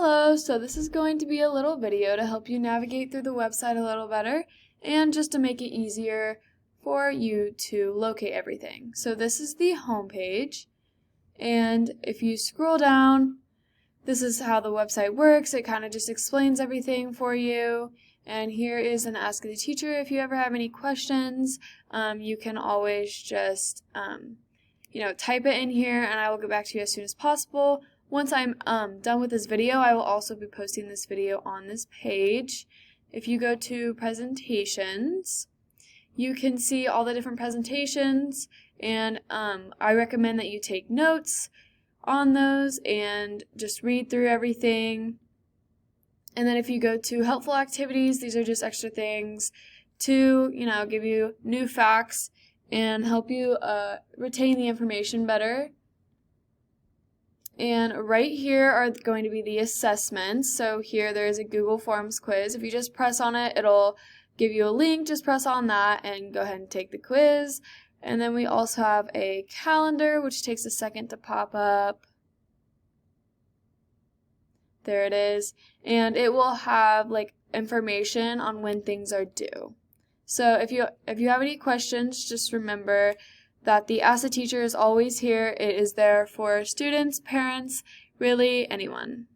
Hello, so this is going to be a little video to help you navigate through the website a little better and just to make it easier for you to locate everything. So this is the home page, and if you scroll down, this is how the website works. It kind of just explains everything for you. And here is an Ask the Teacher. If you ever have any questions, you can always just type it in here and I will get back to you as soon as possible. Once I'm done with this video, I will also be posting this video on this page. If you go to presentations, you can see all the different presentations, and I recommend that you take notes on those and just read through everything. And then if you go to helpful activities, these are just extra things to give you new facts and help you retain the information better. And right here are going to be the assessments. So here there's a Google Forms quiz. If you just press on it, it'll give you a link. Just press on that and go ahead and take the quiz. And then we also have a calendar, which takes a second to pop up. There it is. And it will have information on when things are due. So if you have any questions, just remember that the Ask the Teacher is always here. It is there for students, parents, really anyone.